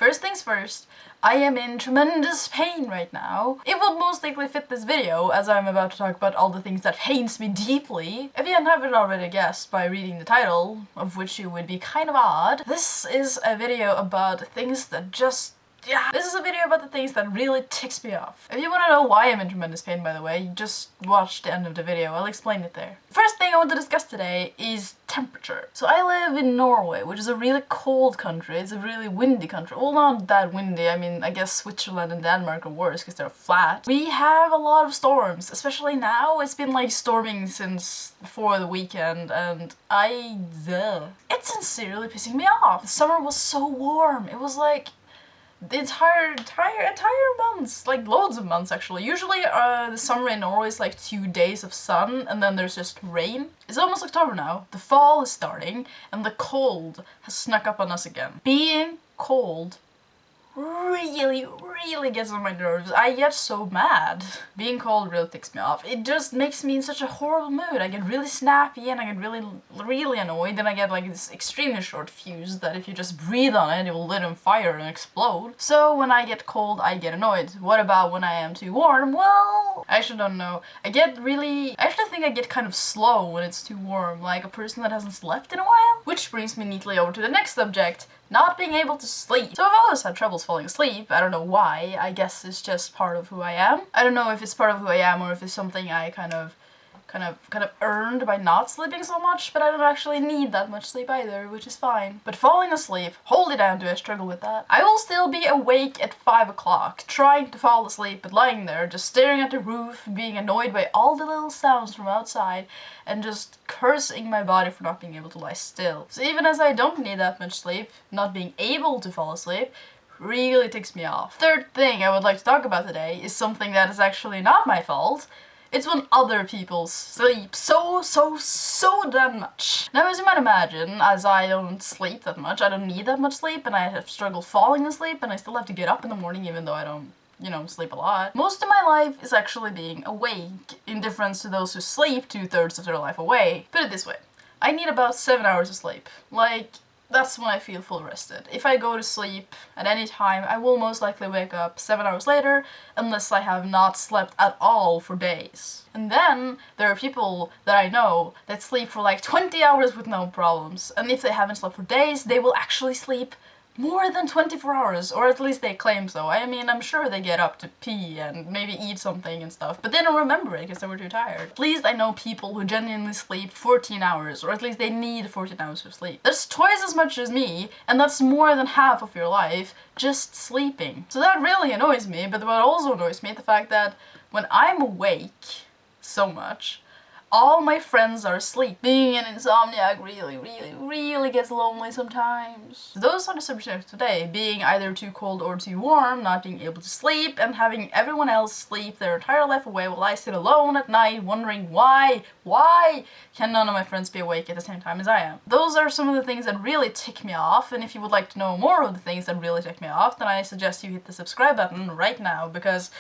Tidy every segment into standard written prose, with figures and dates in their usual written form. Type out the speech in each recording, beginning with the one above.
First things first, I am in tremendous pain right now. It will most likely fit this video, as I'm about to talk about all the things that pains me deeply. If you haven't already guessed by reading the title, of which you would be kind of odd, this is a video about things that this is a video about the things that really ticks me off. If you want to know why I'm in tremendous pain, by the way, just watch the end of the video, I'll explain it there. First thing I want to discuss today is temperature. So I live in Norway, which is a really cold country. It's a really windy country. Well, not that windy. I mean, I guess Switzerland and Denmark are worse because they're flat. We have a lot of storms, especially now. It's been like storming since before the weekend, and it's sincerely pissing me off. The summer was so warm. It was like the entire months, like loads of months actually. Usually the summer in Norway is like 2 days of sun and then there's just rain. It's almost October now, the fall is starting, and the cold has snuck up on us again. Being cold really gets on my nerves. I get so mad. Being cold really ticks me off. It just makes me in such a horrible mood. I get really snappy and I get really annoyed, and I get like this extremely short fuse that if you just breathe on it, it will lit on fire and explode. So when I get cold, I get annoyed. What about when I am too warm? Well, I actually don't know. I actually think I get kind of slow when it's too warm, like a person that hasn't slept in a while. Which brings me neatly over to the next subject, not being able to sleep. So I've always had troubles falling asleep. I don't know why. I guess it's just part of who I am. I don't know if it's part of who I am or if it's something I kind of earned by not sleeping so much, but I don't actually need that much sleep either, which is fine. But falling asleep, holy damn, do I struggle with that. I will still be awake at 5 o'clock, trying to fall asleep, but lying there, just staring at the roof, being annoyed by all the little sounds from outside, and just cursing my body for not being able to lie still. So even as I don't need that much sleep, not being able to fall asleep really ticks me off. Third thing I would like to talk about today is something that is actually not my fault. It's when other people sleep so damn much. Now, as you might imagine, as I don't sleep that much, I don't need that much sleep, and I have struggled falling asleep, and I still have to get up in the morning even though I don't, sleep a lot. Most of my life is actually being awake, in difference to those who sleep 2/3 of their life away. Put it this way, I need about 7 hours of sleep. Like, that's when I feel full rested. If I go to sleep at any time, I will most likely wake up 7 hours later, unless I have not slept at all for days. And then there are people that I know that sleep for like 20 hours with no problems. And if they haven't slept for days, they will actually sleep more than 24 hours, or at least they claim so. I mean, I'm sure they get up to pee and maybe eat something and stuff, but they don't remember it because they were too tired. At least I know people who genuinely sleep 14 hours, or at least they need 14 hours of sleep. That's twice as much as me, and that's more than half of your life just sleeping. So that really annoys me, but what also annoys me is the fact that when I'm awake so much, all my friends are asleep. Being an insomniac really gets lonely sometimes. So those are the subjects today, being either too cold or too warm, not being able to sleep, and having everyone else sleep their entire life away while I sit alone at night wondering why can none of my friends be awake at the same time as I am. Those are some of the things that really tick me off, and if you would like to know more of the things that really tick me off, then I suggest you hit the subscribe button right now, because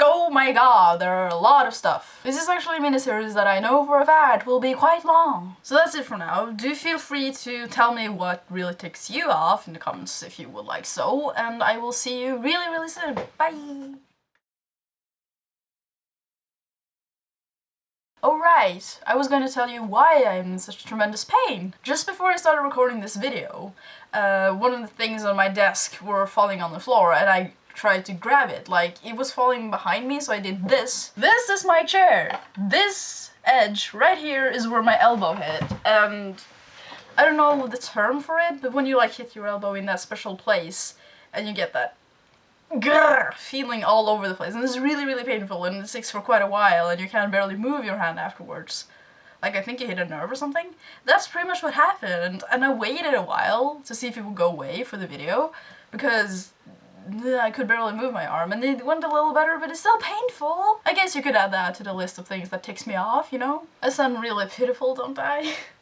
oh my god, there are a lot of stuff. This is actually a miniseries that I know for a fact will be quite long. So that's it for now. Do feel free to tell me what really ticks you off in the comments if you would like so, and I will see you really soon. Bye! Alright, I was going to tell you why I'm in such tremendous pain. Just before I started recording this video, one of the things on my desk were falling on the floor, and I tried to grab it. Like, it was falling behind me, so I did this. This is my chair. This edge right here is where my elbow hit, and I don't know the term for it, but when you like hit your elbow in that special place and you get that grrr feeling all over the place, and it's really painful, and it sticks for quite a while, and you can barely move your hand afterwards. Like, I think you hit a nerve or something. That's pretty much what happened, and I waited a while to see if it would go away for the video, because I could barely move my arm, and it went a little better, but it's still painful. I guess you could add that to the list of things that ticks me off, you know? I sound really pitiful, don't I?